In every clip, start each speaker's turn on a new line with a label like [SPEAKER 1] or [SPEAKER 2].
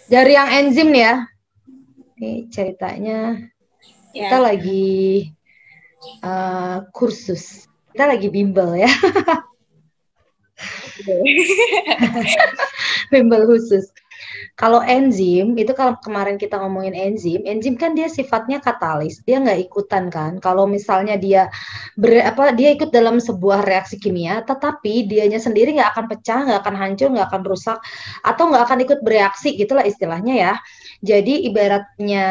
[SPEAKER 1] Dari yang enzim nih ya. Ini ceritanya kita lagi kursus. Kita lagi bimbel ya. Bimbel khusus. Kalau enzim, itu kalau kemarin kita ngomongin enzim kan dia sifatnya katalis, dia nggak ikutan kan. Kalau misalnya dia dia ikut dalam sebuah reaksi kimia, tetapi dianya sendiri nggak akan pecah, nggak akan hancur, nggak akan rusak, atau nggak akan ikut bereaksi, gitulah istilahnya ya. Jadi ibaratnya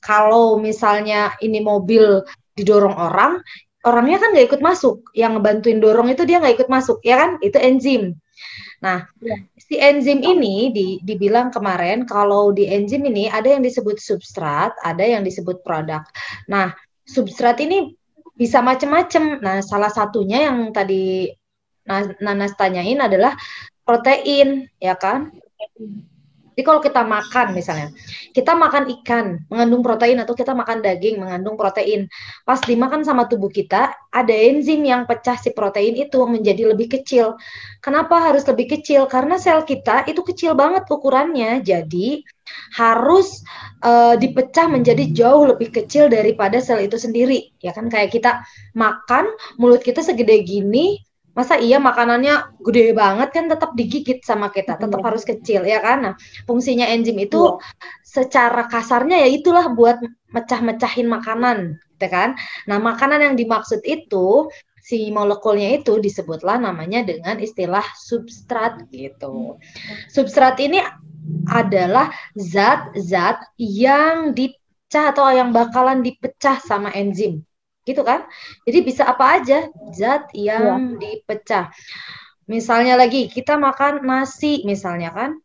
[SPEAKER 1] kalau misalnya ini mobil didorong orang, orangnya kan nggak ikut masuk, yang ngebantuin dorong itu dia nggak ikut masuk, ya kan? Itu enzim. Nah, si enzim ini dibilang kemarin kalau di enzim ini ada yang disebut substrat, ada yang disebut produk. Nah, substrat ini bisa macam-macam. Nah, salah satunya yang tadi Nanas tanyain adalah protein, ya kan? Jadi kalau kita makan misalnya, kita makan ikan mengandung protein atau kita makan daging mengandung protein. Pas dimakan sama tubuh kita, ada enzim yang pecah si protein itu menjadi lebih kecil. Kenapa harus lebih kecil? Karena sel kita itu kecil banget ukurannya. Jadi harus dipecah menjadi jauh lebih kecil daripada sel itu sendiri. Ya kan kayak kita makan, mulut kita segede gini, masa iya makanannya gede banget kan tetap digigit sama kita, tetap harus kecil ya kan. Nah, fungsinya enzim itu secara kasarnya ya itulah buat mecah-mecahin makanan, gitu kan. Nah, makanan yang dimaksud itu si molekulnya itu disebutlah namanya dengan istilah substrat gitu. Substrat ini adalah zat-zat yang dipecah atau yang bakalan dipecah sama enzim gitu kan. Jadi bisa apa aja zat yang dipecah. Misalnya lagi kita makan nasi misalnya kan.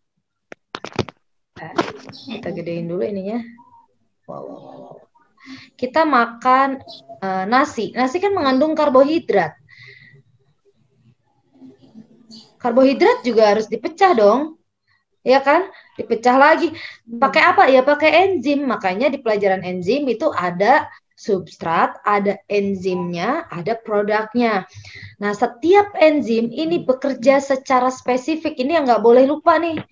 [SPEAKER 1] Kita gedein dulu ininya. Wow. Kita makan nasi. Nasi kan mengandung karbohidrat. Karbohidrat juga harus dipecah dong. Ya kan? Dipecah lagi. Pakai apa? Ya pakai enzim. Makanya di pelajaran enzim itu ada substrat, ada enzimnya, ada produknya. Nah, setiap enzim ini bekerja secara spesifik. Ini yang nggak boleh lupa nih.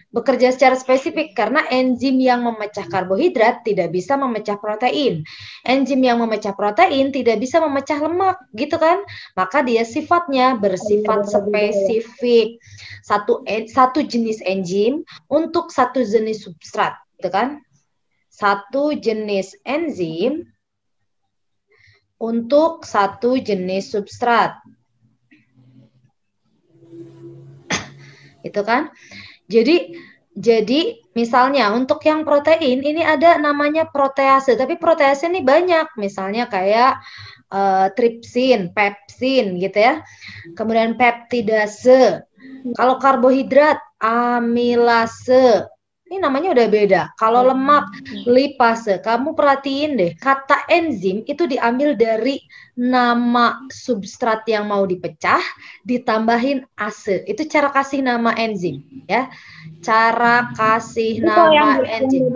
[SPEAKER 1] Bekerja secara spesifik karena enzim yang memecah karbohidrat tidak bisa memecah protein. Enzim yang memecah protein tidak bisa memecah lemak, gitu kan? Maka dia sifatnya bersifat spesifik. Satu jenis enzim untuk satu jenis substrat, gitu kan? Satu jenis enzim untuk satu jenis substrat. Itu kan? Jadi misalnya untuk yang protein ini ada namanya protease, tapi protease ini banyak, misalnya kayak tripsin, pepsin gitu ya. Kemudian peptidase. Kalau karbohidrat amilase. Ini namanya udah beda. Kalau lemak, lipase. Kamu perhatiin deh, kata enzim itu diambil dari nama substrat yang mau dipecah, ditambahin ase. Itu cara kasih nama enzim, ya. Cara kasih nama enzim.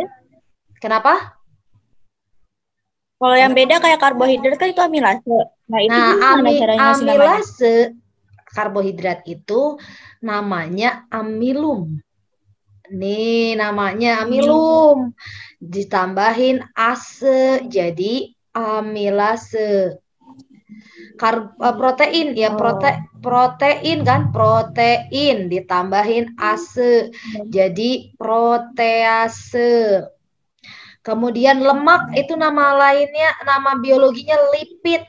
[SPEAKER 1] Kenapa?
[SPEAKER 2] Kalau yang beda kayak karbohidrat kan itu amilase. Nah, itu gimana caranya ngasih namanya?
[SPEAKER 1] Amilase karbohidrat itu namanya amilum. Nih namanya amilum. Ditambahin ase jadi amilase. Protein ya protein kan protein ditambahin ase jadi protease. Kemudian lemak itu nama lainnya, nama biologinya lipid.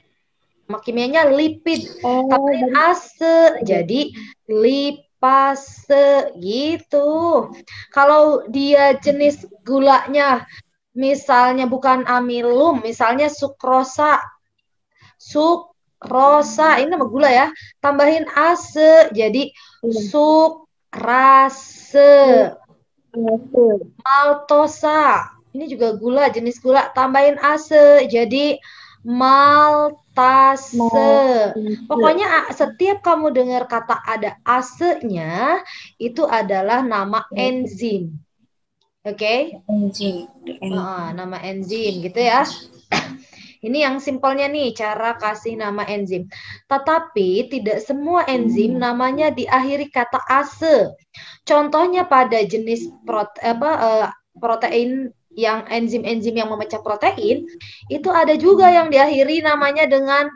[SPEAKER 1] Nama kimianya lipid. Tambahin ase jadi lipase gitu. Kalau dia jenis gulanya misalnya bukan amilum, misalnya sukrosa. Sukrosa ini nama gula ya. Tambahin ase jadi sukrase. Maltosa. Ini juga gula, jenis gula. Tambahin ase jadi maltase. Pokoknya setiap kamu dengar kata ada ase-nya, itu adalah nama enzim. Oke?
[SPEAKER 2] Enzim.
[SPEAKER 1] Nama enzim gitu ya. Ini yang simpelnya nih, cara kasih nama enzim. Tetapi tidak semua enzim namanya diakhiri kata ase. Contohnya pada jenis protein yang enzim-enzim yang memecah protein, itu ada juga yang diakhiri namanya dengan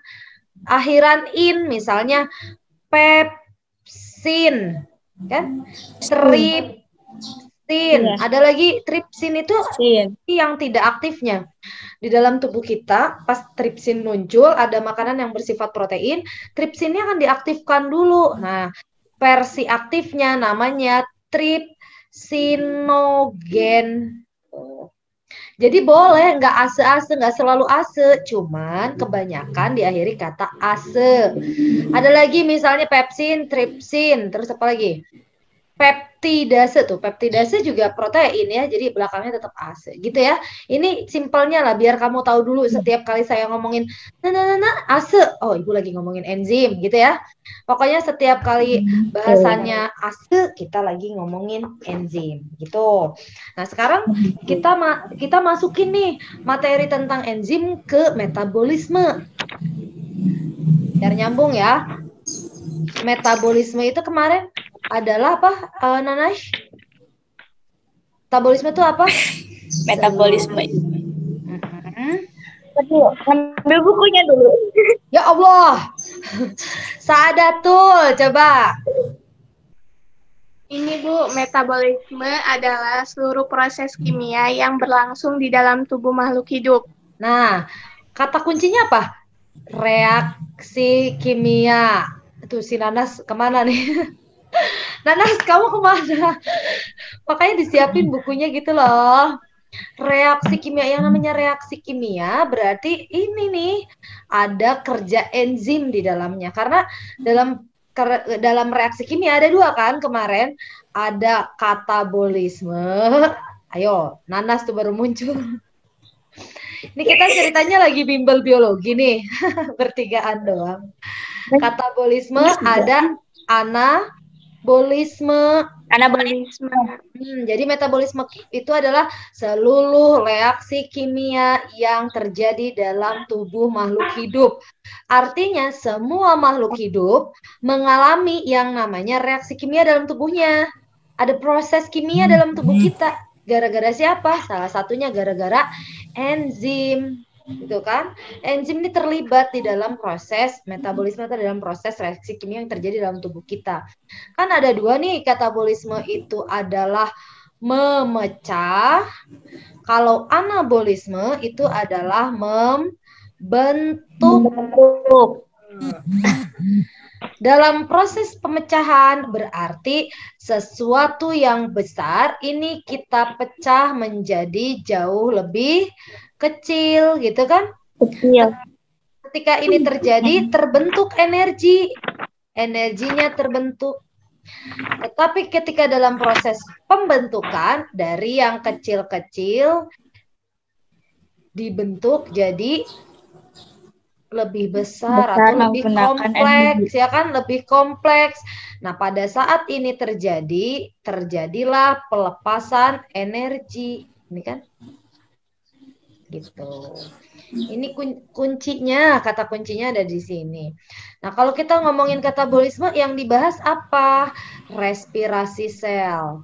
[SPEAKER 1] akhiran in, misalnya pepsin, kan? Tripsin. Ada lagi tripsin itu yang tidak aktifnya. Di dalam tubuh kita, pas tripsin muncul, ada makanan yang bersifat protein, tripsinnya akan diaktifkan dulu. Nah, versi aktifnya namanya tripsinogen. Jadi boleh nggak ase-ase, nggak selalu ase, cuman kebanyakan diakhiri kata ase. Ada lagi misalnya pepsin, tripsin, terus apa lagi? Peptidase tuh, peptidase juga protein ya, jadi belakangnya tetap ase gitu ya. Ini simpelnya lah, biar kamu tahu dulu setiap kali saya ngomongin ase, oh ibu lagi ngomongin enzim gitu ya. Pokoknya setiap kali bahasannya ase, kita lagi ngomongin enzim gitu. Nah sekarang kita masukin nih materi tentang enzim ke metabolisme, biar nyambung ya. Metabolisme itu kemarin adalah apa, Nanash? Metabolisme itu apa?
[SPEAKER 2] Metabolisme. Ambil bukunya dulu.
[SPEAKER 1] Ya Allah. Saadatul, coba.
[SPEAKER 3] Ini Bu, metabolisme adalah seluruh proses kimia yang berlangsung di dalam tubuh makhluk hidup.
[SPEAKER 1] Nah, kata kuncinya apa? Reaksi kimia. Tuh si Nanas kemana nih? Nanas, kamu kemana? Makanya disiapin bukunya gitu loh. Reaksi kimia, yang namanya reaksi kimia berarti ini nih, ada kerja enzim di dalamnya. Karena dalam reaksi kimia ada dua kan kemarin, ada katabolisme. Ayo, Nanas tuh baru muncul. Ini kita ceritanya lagi bimbel biologi nih, bertigaan doang. Katabolisme, ada anabolisme. Jadi metabolisme itu adalah seluruh reaksi kimia yang terjadi dalam tubuh makhluk hidup. Artinya semua makhluk hidup mengalami yang namanya reaksi kimia dalam tubuhnya. Ada proses kimia dalam tubuh kita. Gara-gara siapa? Salah satunya gara-gara enzim. Gitu kan? Enzim ini terlibat di dalam proses metabolisme atau dalam proses reaksi kimia yang terjadi dalam tubuh kita. Kan ada dua nih, katabolisme itu adalah memecah. Kalau anabolisme itu adalah membentuk. Dalam proses pemecahan berarti sesuatu yang besar ini kita pecah menjadi jauh lebih kecil gitu kan?
[SPEAKER 2] Kecil.
[SPEAKER 1] Ketika ini terjadi, terbentuk energi. Energinya terbentuk. Tetapi ketika dalam proses pembentukan, dari yang kecil-kecil dibentuk jadi lebih besar atau lebih kompleks, ya kan? Lebih kompleks. Nah, pada saat ini terjadilah pelepasan energi. Ini kan? Gitu. Ini kuncinya, kata kuncinya ada di sini. Nah, kalau kita ngomongin katabolisme, yang dibahas apa? Respirasi sel.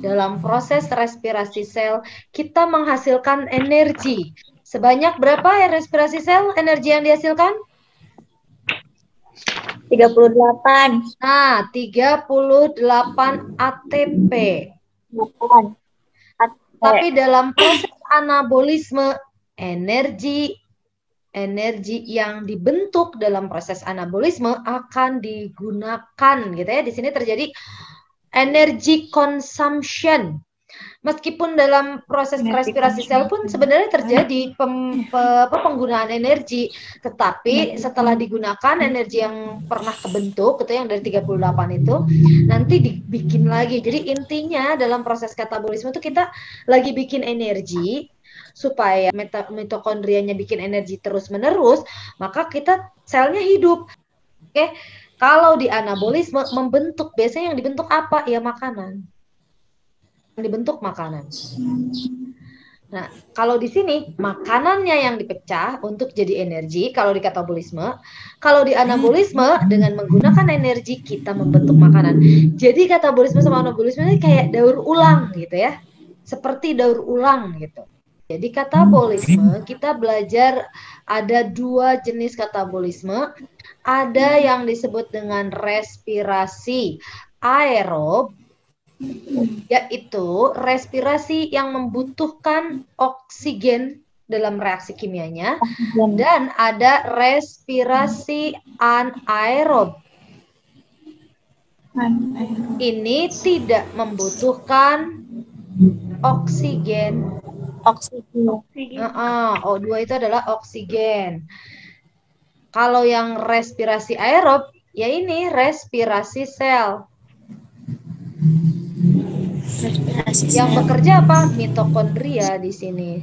[SPEAKER 1] Dalam proses respirasi sel, kita menghasilkan energi. Sebanyak berapa ya respirasi sel energi yang dihasilkan?
[SPEAKER 2] 38.
[SPEAKER 1] Nah, 38 ATP. Tapi dalam proses anabolisme, energi yang dibentuk dalam proses anabolisme akan digunakan gitu ya. Di sini terjadi energy consumption. Meskipun dalam proses respirasi sel pun sebenarnya terjadi penggunaan energi, tetapi setelah digunakan energi yang pernah kebentuk, itu yang dari 38 itu, nanti dibikin lagi. Jadi intinya dalam proses katabolisme itu kita lagi bikin energi, supaya mitokondrianya bikin energi terus-menerus, maka kita selnya hidup. Oke, kalau di anabolisme membentuk, biasanya yang dibentuk apa? Ya makanan. Dibentuk makanan. Nah, kalau di sini makanannya yang dipecah untuk jadi energi kalau di katabolisme. Kalau di anabolisme dengan menggunakan energi kita membentuk makanan. Jadi katabolisme sama anabolisme ini kayak daur ulang gitu ya. Seperti daur ulang gitu. Jadi katabolisme kita belajar ada 2 jenis katabolisme. Ada yang disebut dengan respirasi aerob, yaitu respirasi yang membutuhkan oksigen dalam reaksi kimianya, dan ada respirasi anaerob. Ini tidak membutuhkan oksigen. O2 itu adalah oksigen. Kalau yang respirasi aerob, ya ini respirasi sel. Yang bekerja apa? Mitokondria di sini.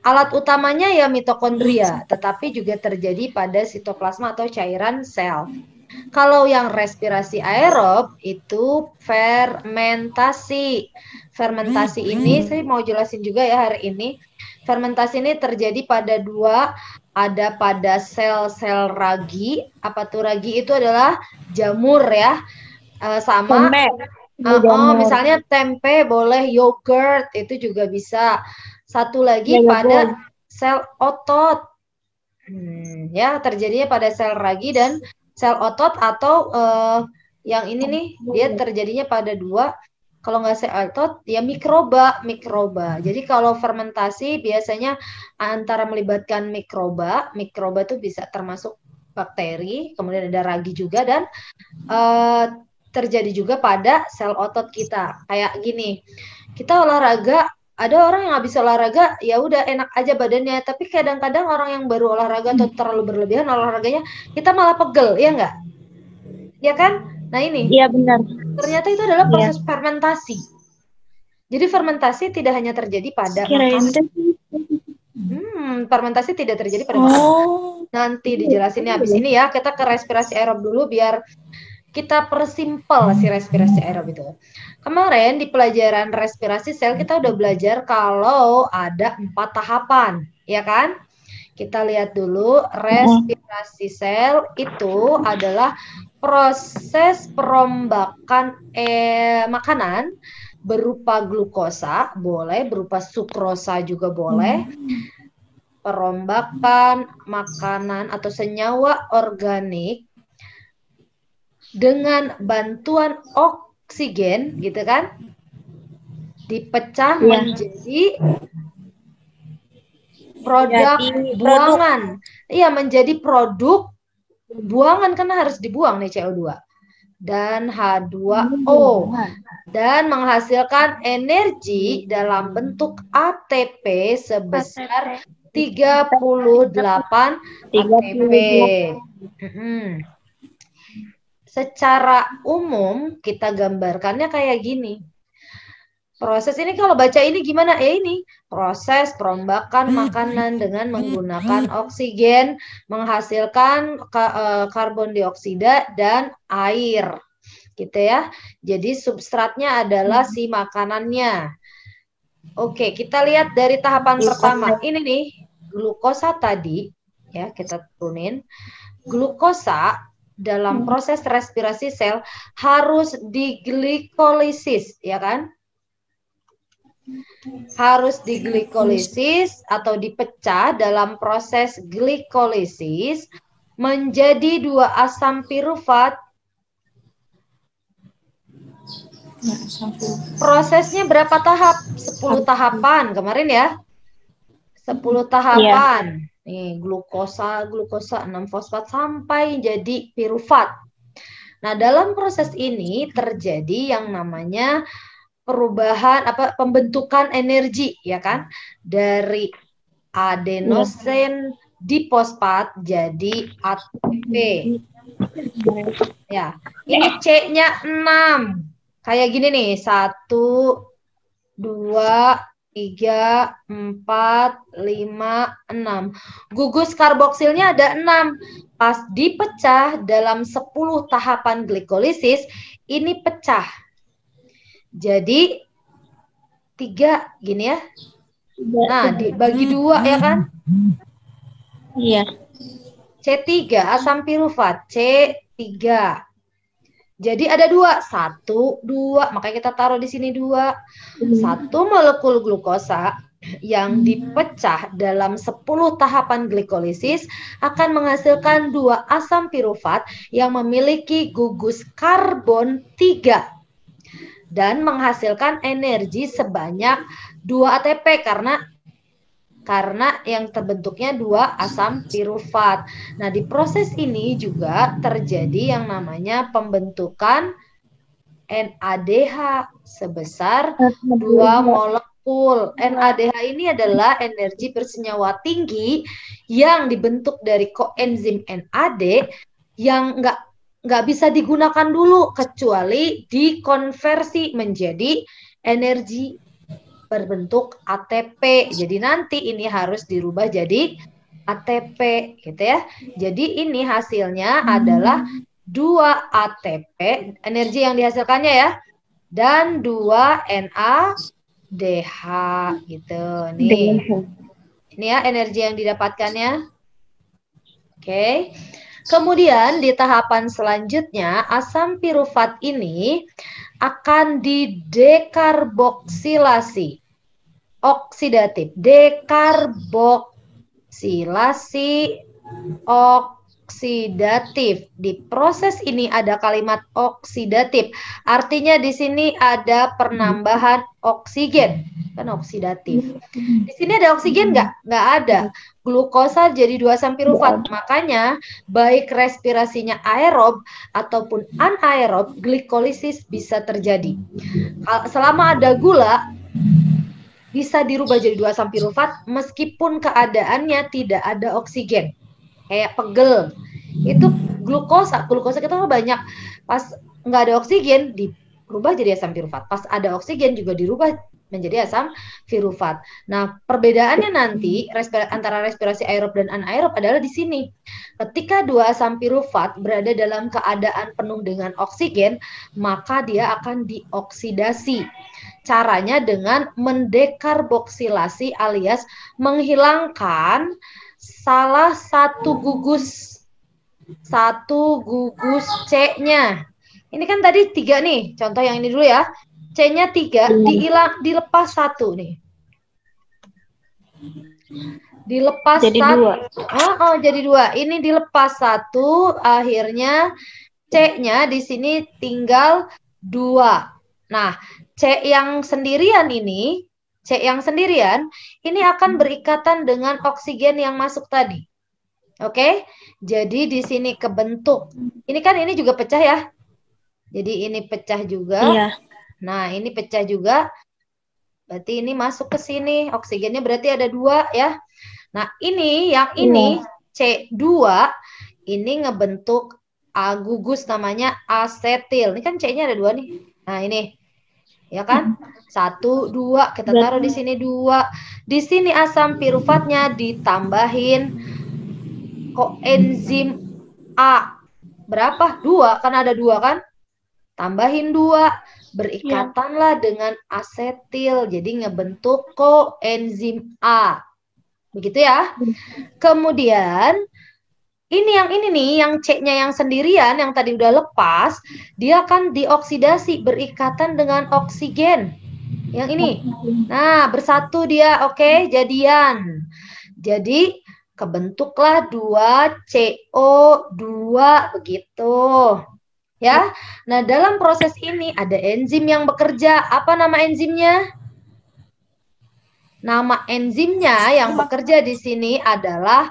[SPEAKER 1] Alat utamanya ya mitokondria, tetapi juga terjadi pada sitoplasma atau cairan sel. Kalau yang respirasi aerob itu fermentasi. Fermentasi ini saya mau jelasin juga ya hari ini. Fermentasi ini terjadi pada 2, ada pada sel-sel ragi. Apa tuh ragi? Itu adalah jamur ya. Sama misalnya tempe boleh, yogurt itu juga bisa. Satu lagi pada sel otot. Ya, terjadinya pada sel ragi dan sel otot, atau yang ini nih dia terjadinya pada 2. Kalau nggak sel otot ya mikroba. Jadi kalau fermentasi biasanya antara melibatkan mikroba itu bisa termasuk bakteri, kemudian ada ragi juga, dan terjadi juga pada sel otot kita. Kayak gini, kita olahraga, ada orang yang habis olahraga ya udah enak aja badannya, tapi kadang-kadang orang yang baru olahraga atau terlalu berlebihan olahraganya, kita malah pegel, ya enggak? Ya kan? Nah ini.
[SPEAKER 2] Iya benar.
[SPEAKER 1] Ternyata itu adalah proses fermentasi. Jadi fermentasi tidak hanya terjadi pada makanan. Fermentasi tidak terjadi pada makanan. Nanti dijelasinnya habis ini ya. Kita ke respirasi aerob dulu biar kita persimpel si respirasi aerob itu. Kemarin di pelajaran respirasi sel kita udah belajar kalau ada 4 tahapan, ya kan? Kita lihat dulu, respirasi sel itu adalah proses perombakan makanan berupa glukosa, boleh, berupa sukrosa juga boleh. Perombakan makanan atau senyawa organik dengan bantuan oksigen, gitu kan, dipecah menjadi produk buangan. Iya, menjadi produk buangan, karena harus dibuang nih CO2 dan H2O, dan menghasilkan energi dalam bentuk ATP sebesar 38 ATP. Secara umum kita gambarkannya kayak gini. Proses ini kalau baca ini gimana? Ya ini, proses perombakan makanan dengan menggunakan oksigen, menghasilkan karbon dioksida dan air. Gitu ya. Jadi substratnya adalah si makanannya. Oke, kita lihat dari tahapan pertama. Ini nih, glukosa tadi, ya kita turunin. Glukosa dalam proses respirasi sel harus diglikolisis, ya kan? Harus diglikolisis atau dipecah dalam proses glikolisis menjadi 2 asam pirufat. Prosesnya berapa tahap? 10 tahapan kemarin ya. 10 tahapan. Nih, glukosa 6-fosfat sampai jadi pirufat. Nah, dalam proses ini terjadi yang namanya perubahan pembentukan energi, ya kan, dari adenosin difosfat jadi ATP. Ya, ini C-nya 6. Kayak gini nih, 1, 2, 3, 4, 5, 6. Gugus karboksilnya ada 6. Pas dipecah dalam 10 tahapan glikolisis, ini pecah. Jadi 3 gini ya. Nah, dibagi 2 ya kan?
[SPEAKER 2] Iya.
[SPEAKER 1] C3 asam pirufat, C3. Jadi ada 2, 1, 2, makanya kita taruh di sini 2. 1 molekul glukosa yang dipecah dalam 10 tahapan glikolisis akan menghasilkan 2 asam pirufat yang memiliki gugus karbon 3 dan menghasilkan energi sebanyak 2 ATP karena yang terbentuknya 2 asam pirufat. Nah, di proses ini juga terjadi yang namanya pembentukan NADH sebesar 2 molekul. NADH ini adalah energi bersenyawa tinggi yang dibentuk dari koenzim NAD yang nggak bisa digunakan dulu kecuali dikonversi menjadi energi berbentuk ATP. Jadi nanti ini harus dirubah jadi ATP gitu ya. Jadi ini hasilnya adalah 2 ATP, energi yang dihasilkannya ya, dan 2 NADH gitu. Nih. Ini ya energi yang didapatkannya. Oke. Kemudian di tahapan selanjutnya asam pirufat ini akan didekarboksilasi oksidatif, dekarboksilasi oksidatif. Di proses ini ada kalimat oksidatif. Artinya di sini ada penambahan oksigen, kan oksidatif. Di sini ada oksigen nggak? Nggak ada. Glukosa jadi 2 asam pirufat. Makanya baik respirasinya aerob ataupun anaerob, glikolisis bisa terjadi. Selama ada gula, bisa dirubah jadi 2 asam pirufat meskipun keadaannya tidak ada oksigen. Kayak pegel. Itu glukosa kita banyak. Pas nggak ada oksigen dirubah jadi asam pirufat. Pas ada oksigen juga dirubah menjadi asam pirufat. Nah, perbedaannya nanti antara respirasi aerob dan anaerob adalah di sini. Ketika 2 asam pirufat berada dalam keadaan penuh dengan oksigen, maka dia akan dioksidasi. Caranya dengan mendekarboksilasi alias menghilangkan salah satu gugus C-nya. Ini kan tadi 3 nih, contoh yang ini dulu ya. C-nya 3, dilepas 1 nih. Dilepas
[SPEAKER 2] jadi
[SPEAKER 1] 1. Jadi 2. Ini dilepas 1, akhirnya C-nya di sini tinggal 2. Nah, C yang sendirian ini akan berikatan dengan oksigen yang masuk tadi. Oke? Jadi di sini kebentuk. Ini kan ini juga pecah ya. Jadi ini pecah juga.
[SPEAKER 2] Iya.
[SPEAKER 1] Nah, ini pecah juga. Berarti ini masuk ke sini. Oksigennya berarti ada 2 ya. Nah, ini yang ini C2 ini ngebentuk gugus namanya asetil. Ini kan C-nya ada 2 nih. Nah, ini. Ya kan? 1, 2, kita taruh di sini 2. Di sini asam pirufatnya ditambahin koenzim A. Berapa? 2, kan ada 2 kan? Tambahin 2, berikatanlah dengan asetil. Jadi ngebentuk koenzim A. Begitu ya. Kemudian ini yang C-nya yang sendirian, yang tadi udah lepas, dia akan dioksidasi, berikatan dengan oksigen. Yang ini. Nah, bersatu dia, oke, jadian. Jadi, kebentuklah 2CO2, begitu. Ya. Nah, dalam proses ini ada enzim yang bekerja. Apa nama enzimnya? Nama enzimnya yang bekerja di sini adalah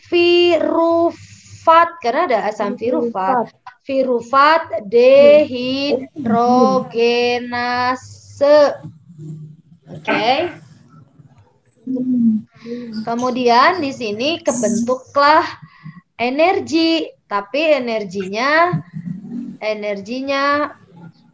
[SPEAKER 1] pirufat, karena ada asam pirufat. Pirufat dehidrogenase. Oke. Kemudian di sini kebentuklah energi, tapi energinya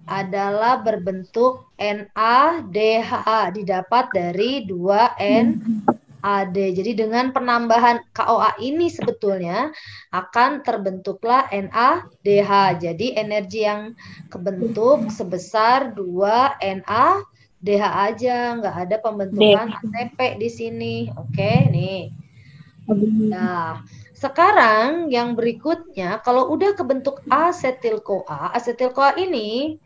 [SPEAKER 1] adalah berbentuk NADH, didapat dari 2 NAD. Jadi dengan penambahan KOA ini sebetulnya akan terbentuklah NADH. Jadi energi yang kebentuk sebesar 2 NADH. DH aja, nggak ada pembentukan ATP di sini. Oke, nih. Nah, sekarang yang berikutnya, kalau udah kebentuk asetil-CoA ini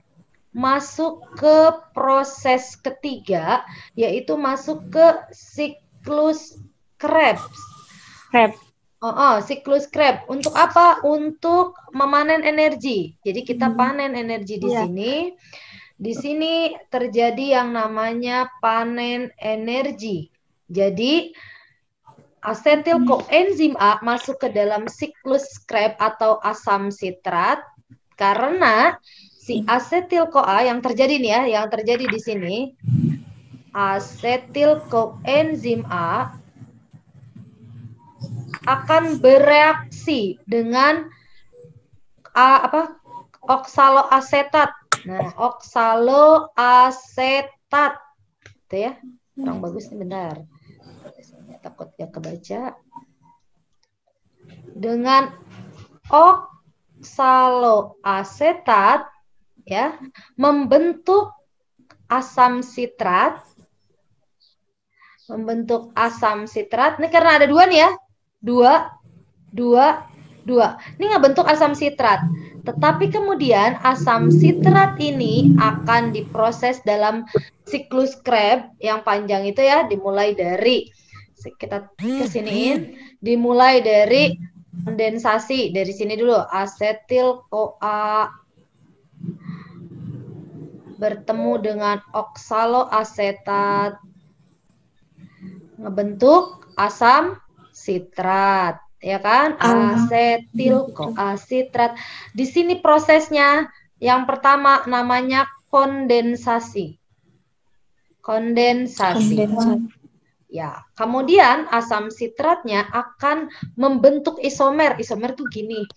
[SPEAKER 1] masuk ke proses ketiga, yaitu masuk ke siklus Krebs. Siklus Krebs. Untuk apa? Untuk memanen energi. Jadi kita panen energi di sini. Di sini terjadi yang namanya panen energi. Jadi asetil koenzim A masuk ke dalam siklus Krebs atau asam sitrat karena si asetil CoA yang terjadi nih ya, yang terjadi di sini asetil koenzim A akan bereaksi dengan oksaloasetat. Nah, oksaloasetat. Itu ya. Kurang bagus nih, bentar. Takut ya kebaca. Dengan oksaloasetat ya, membentuk asam sitrat. Membentuk asam sitrat. Ini karena ada dua nih ya. Dua. Ini ngebentuk asam sitrat. Tetapi kemudian asam sitrat ini akan diproses dalam siklus Krebs yang panjang itu ya, dimulai dari kita kesiniin, dimulai dari kondensasi dari sini dulu, asetil CoA bertemu dengan oksaloasetat ngebentuk asam sitrat. Ya kan, asetil CoA sitrat. Di sini prosesnya yang pertama namanya kondensasi. Ya, kemudian asam sitratnya akan membentuk isomer. Isomer tuh gini.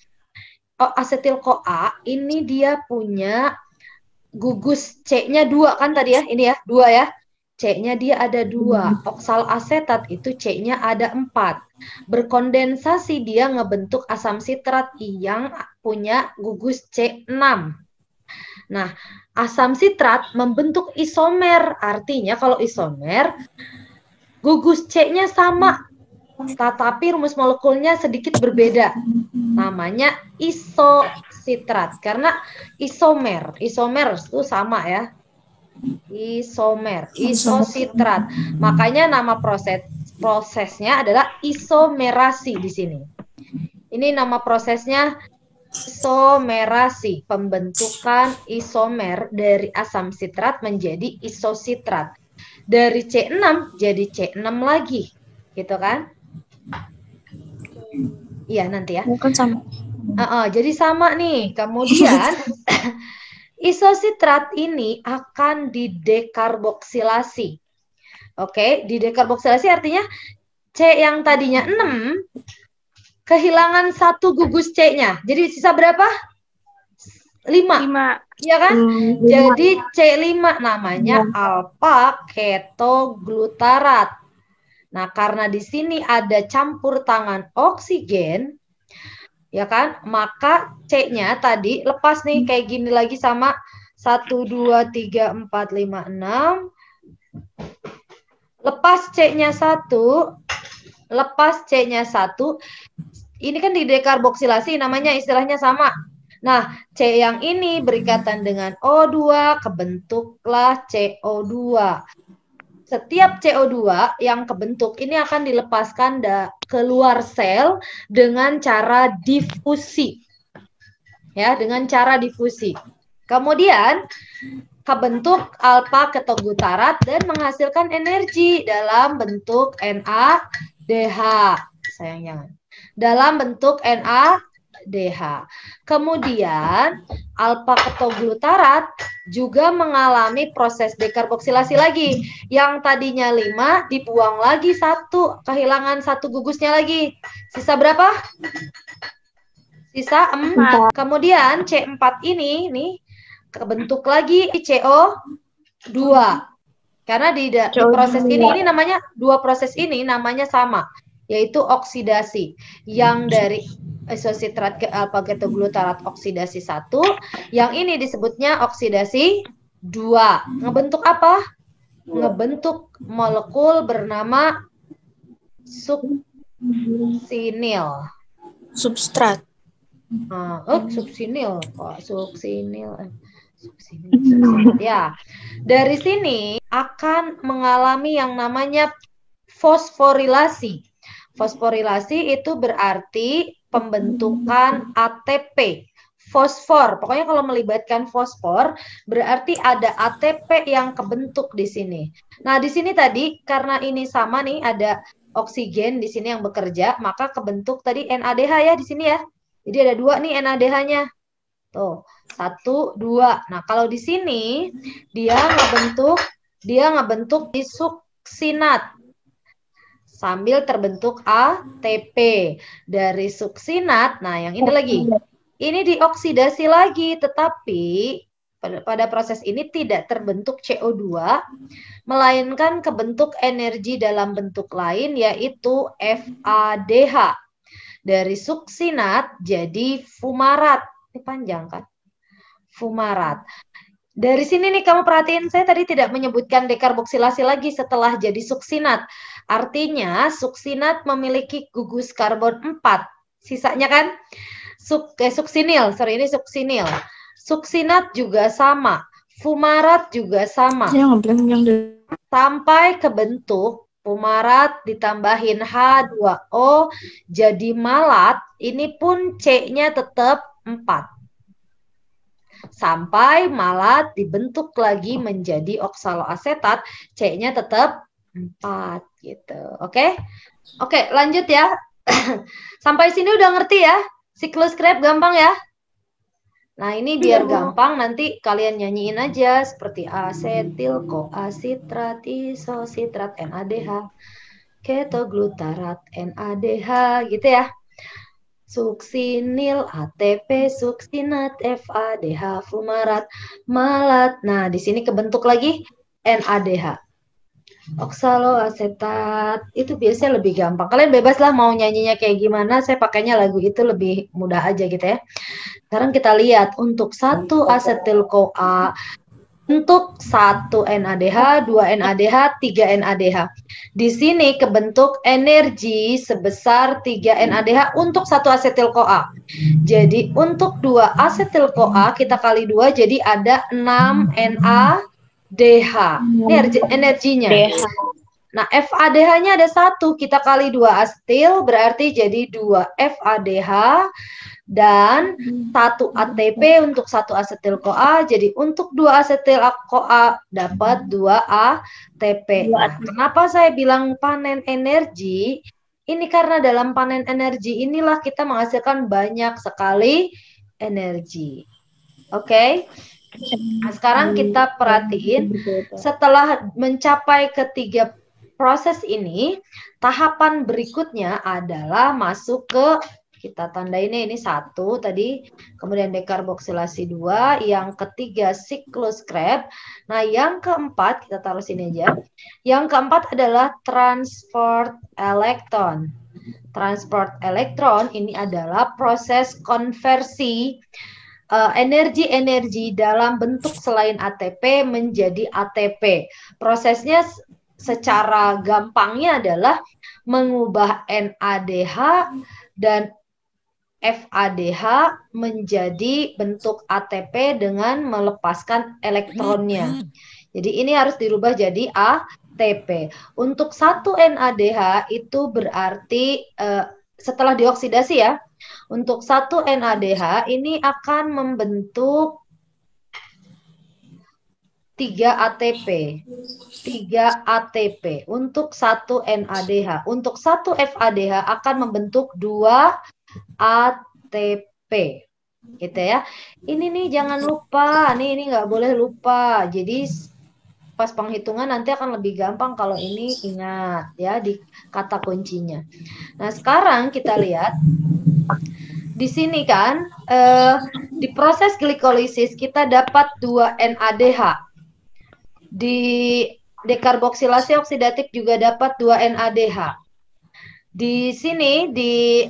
[SPEAKER 1] Asetil CoA ini dia punya gugus C-nya 2 kan tadi ya, ini ya 2 ya. C-nya dia ada 2, oksaloasetat itu C-nya ada 4. Berkondensasi dia ngebentuk asam sitrat yang punya gugus C6. Nah, asam sitrat membentuk isomer, artinya kalau isomer gugus C-nya sama, tetapi rumus molekulnya sedikit berbeda. Namanya isositrat, karena isomer itu sama ya. Isositrat. Makanya nama prosesnya adalah isomerasi di sini. Ini nama prosesnya isomerasi, pembentukan isomer dari asam sitrat menjadi isositrat. Dari C6 jadi C6 lagi. Gitu kan? Iya, nanti ya.
[SPEAKER 2] Bukan sama.
[SPEAKER 1] Jadi sama nih. Kemudian isositrat ini akan didekarboksilasi. Oke, didekarboksilasi artinya C yang tadinya 6 kehilangan 1 gugus C-nya. Jadi sisa berapa? 5. Iya kan? Jadi C5 namanya alfa ketoglutarat. Nah, karena di sini ada campur tangan oksigen, ya kan, maka C-nya tadi lepas nih kayak gini lagi sama 1, 2, 3, 4, 5, 6. Lepas C-nya 1, ini kan didekarboksilasi, namanya istilahnya sama. Nah, C yang ini berikatan dengan O2, kebentuklah CO2. Setiap CO2 yang kebentuk ini akan dilepaskan keluar sel dengan cara difusi. Ya, dengan cara difusi. Kemudian kebentuk alfa ketoglutarat dan menghasilkan energi dalam bentuk NADH. Sayang jangan. Dalam bentuk NADH. Kemudian alfa ketoglutarat juga mengalami proses dekarboksilasi lagi. Yang tadinya 5 dibuang lagi 1, kehilangan 1 gugusnya lagi. Sisa berapa? Sisa 4. Kemudian C4 ini nih kebentuk lagi CO2. Karena di proses ini namanya, 2 proses ini namanya sama, yaitu oksidasi. Yang dari isositrat ke alfa ketoglutarat oksidasi 1, yang ini disebutnya oksidasi 2. Ngebentuk apa? ngebentuk molekul bernama suksinil.
[SPEAKER 2] Substrat.
[SPEAKER 1] Suksinil. Suksinil. Ya, dari sini akan mengalami yang namanya fosforilasi. Fosforilasi itu berarti pembentukan ATP. Fosfor, pokoknya kalau melibatkan fosfor, berarti ada ATP yang kebentuk di sini. Nah, di sini tadi karena ini sama nih, ada oksigen di sini yang bekerja, maka kebentuk tadi NADH ya di sini ya. Jadi ada 2 nih NADH-nya. Tuh, 1, 2. Nah, kalau di sini dia ngebentuk di suksinat. Sambil terbentuk ATP. Dari suksinat, nah yang ini lagi. Ini dioksidasi lagi, tetapi pada proses ini tidak terbentuk CO2, melainkan kebentuk energi dalam bentuk lain, yaitu FADH. Dari suksinat jadi fumarat. Ini panjang kan? Fumarat. Dari sini nih kamu perhatiin, saya tadi tidak menyebutkan dekarboksilasi lagi setelah jadi suksinat. Artinya suksinat memiliki gugus karbon 4. Sisanya kan? Suksinil, ini suksinil. Suksinat juga sama. Fumarat juga sama. Sampai kebentuk fumarat ditambahin H2O jadi malat, ini pun C-nya tetap 4. Sampai malat dibentuk lagi menjadi oksaloasetat, C-nya tetap 4 gitu. Oke? Oke, lanjut ya. Sampai sini udah ngerti ya? Siklus Krebs gampang ya? Nah, ini biar gampang nanti kalian nyanyiin aja seperti asetil koasitrat isositrat NADH, ketoglutarat NADH gitu ya. Suksinil ATP suksinat FADH fumarat malat. Nah, di sini kebentuk lagi NADH. Oksaloasetat itu biasanya lebih gampang. Kalian bebas lah mau nyanyinya kayak gimana. Saya pakainya lagu itu lebih mudah aja gitu ya. Sekarang kita lihat untuk 1 asetil-CoA, untuk 1 NADH, 2 NADH, 3 NADH. Di sini kebentuk energi sebesar 3 NADH untuk 1 asetil-CoA. Jadi untuk 2 asetil-CoA kita kali 2 jadi ada 6 NADH. Ini energinya. Nah, FADH-nya ada 1, kita kali 2 asetil berarti jadi 2 FADH dan 1 ATP untuk 1 asetil-CoA. Jadi untuk 2 asetil-CoA dapat 2 ATP. Nah, kenapa saya bilang panen energi? Ini karena dalam panen energi inilah kita menghasilkan banyak sekali energi. Oke? Nah, sekarang kita perhatiin setelah mencapai ketiga proses ini, tahapan berikutnya adalah masuk ke, kita tandainnya ini 1 tadi, kemudian dekarboksilasi 2, yang ketiga siklus Krebs. Nah, yang keempat kita taruh sini aja. Yang keempat adalah transport elektron. Transport elektron ini adalah proses konversi energi-energi dalam bentuk selain ATP menjadi ATP. Prosesnya secara gampangnya adalah mengubah NADH dan FADH menjadi bentuk ATP dengan melepaskan elektronnya. Jadi ini harus dirubah jadi ATP. Untuk 1 NADH itu berarti setelah dioksidasi ya. Untuk 1 NADH ini akan membentuk 3 ATP. 3 ATP untuk 1 NADH. Untuk 1 FADH akan membentuk 2 ATP. Gitu ya. Ini nih jangan lupa. Ini nggak boleh lupa. Jadi pas penghitungan nanti akan lebih gampang kalau ini ingat ya di kata kuncinya. Nah, sekarang kita lihat di sini kan di proses glikolisis kita dapat 2 NADH. Di dekarboksilasi oksidatif juga dapat 2 NADH. Di sini di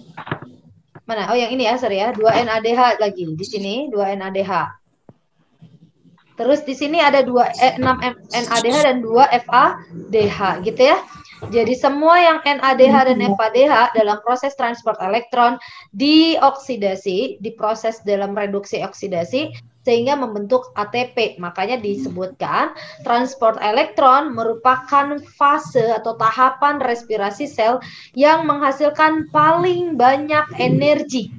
[SPEAKER 1] mana? Oh, yang ini ya, sorry ya. 2 NADH lagi. Di sini 2 NADH. Terus di sini ada 6 NADH dan 2 FADH gitu ya. Jadi semua yang NADH dan FADH dalam proses transport elektron dioksidasi, diproses dalam reduksi oksidasi sehingga membentuk ATP. Makanya disebutkan transport elektron merupakan fase atau tahapan respirasi sel yang menghasilkan paling banyak energi.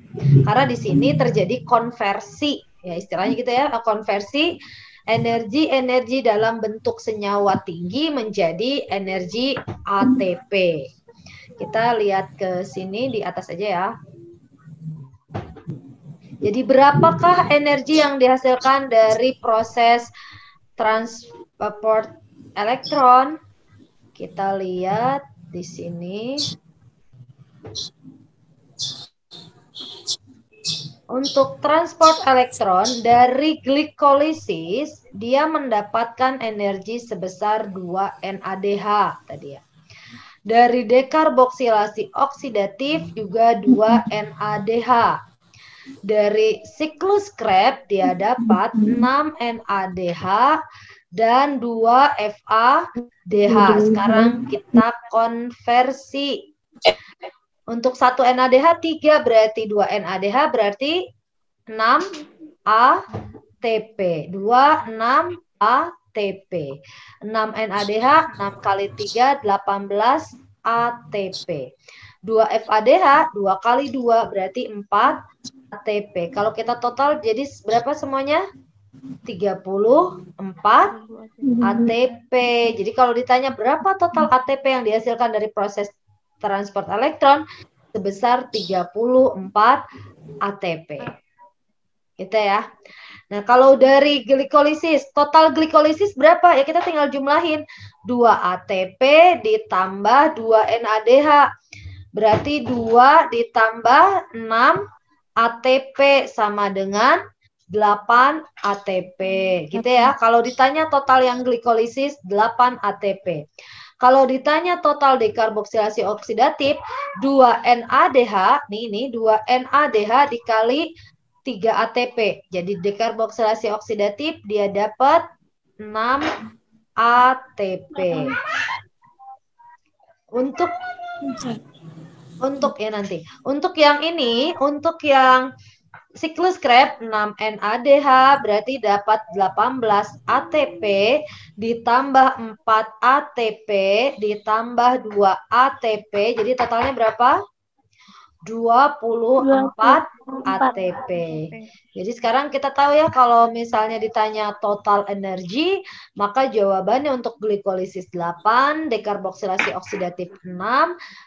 [SPEAKER 1] Karena di sini terjadi konversi, ya istilahnya gitu ya, konversi energi dalam bentuk senyawa tinggi menjadi energi ATP. Kita lihat ke sini di atas aja ya. Jadi berapakah energi yang dihasilkan dari proses transport elektron? Kita lihat di sini. Untuk transport elektron dari glikolisis, dia mendapatkan energi sebesar 2 NADH tadi ya. Dari dekarboksilasi oksidatif juga 2 NADH. Dari siklus Krebs dia dapat 6 NADH dan 2 FADH. Sekarang kita konversi. Untuk 1 NADH 3 berarti 2 NADH berarti 6 ATP. 2 6 ATP. 6 NADH 6 kali 3 18 ATP. 2 FADH 2 kali 2 berarti 4 ATP. Kalau kita total jadi berapa semuanya? 34 ATP. Jadi kalau ditanya berapa total ATP yang dihasilkan dari proses transport elektron, sebesar 34 ATP. Gitu ya. Nah, kalau dari glikolisis, total glikolisis berapa? Ya kita tinggal jumlahin. 2 ATP ditambah 2 NADH. Berarti 2 ditambah 6 ATP sama dengan 8 ATP. Gitu ya. Kalau ditanya total yang glikolisis 8 ATP. Kalau ditanya total dekarboksilasi oksidatif 2 NADH, nih 2 NADH dikali 3 ATP. Jadi dekarboksilasi oksidatif dia dapat 6 ATP. Untuk ya nanti. Untuk yang ini, untuk yang siklus Krebs 6 NADH berarti dapat 18 ATP ditambah 4 ATP ditambah 2 ATP. Jadi totalnya berapa? 24 ATP. Jadi sekarang kita tahu ya kalau misalnya ditanya total energi, maka jawabannya untuk glikolisis 8, dekarboksilasi oksidatif 6,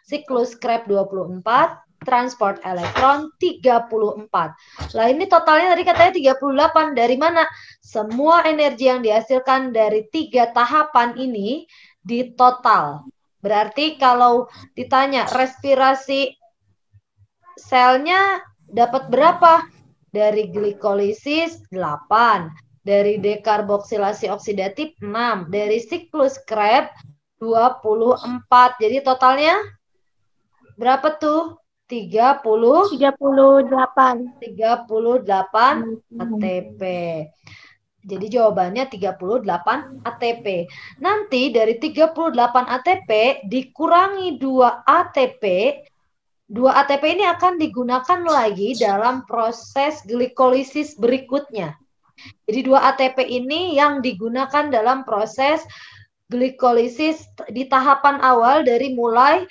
[SPEAKER 1] siklus Krebs 24, transport elektron 34. Lah ini totalnya tadi katanya 38. Dari mana? Semua energi yang dihasilkan dari 3 tahapan ini ditotal. Berarti kalau ditanya respirasi selnya dapat berapa? Dari glikolisis 8, dari dekarboksilasi oksidatif 6, dari siklus Krebs 24. Jadi totalnya berapa tuh? 38 ATP. Jadi jawabannya 38 ATP. Nanti dari 38 ATP dikurangi 2 ATP. 2 ATP ini akan digunakan lagi dalam proses glikolisis berikutnya. Jadi 2 ATP ini yang digunakan dalam proses glikolisis di tahapan awal dari mulai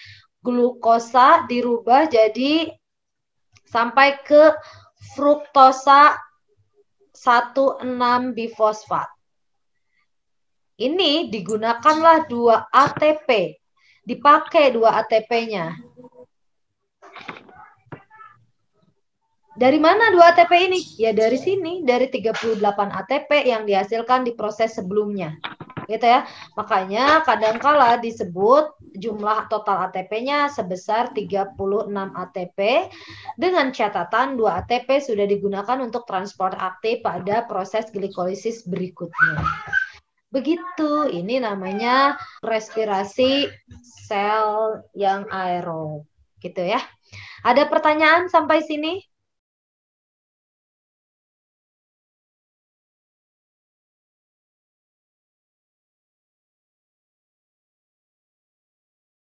[SPEAKER 1] glukosa dirubah jadi sampai ke fruktosa 1,6-bifosfat. Ini digunakanlah 2 ATP. Dipakai 2 ATP-nya. Dari mana 2 ATP ini? Ya dari sini, dari 38 ATP yang dihasilkan di proses sebelumnya. Gitu ya. Makanya kadangkala disebut jumlah total ATP-nya sebesar 36 ATP dengan catatan 2 ATP sudah digunakan untuk transport aktif pada proses glikolisis berikutnya. Begitu, ini namanya respirasi sel yang aerob. Gitu ya. Ada pertanyaan sampai sini?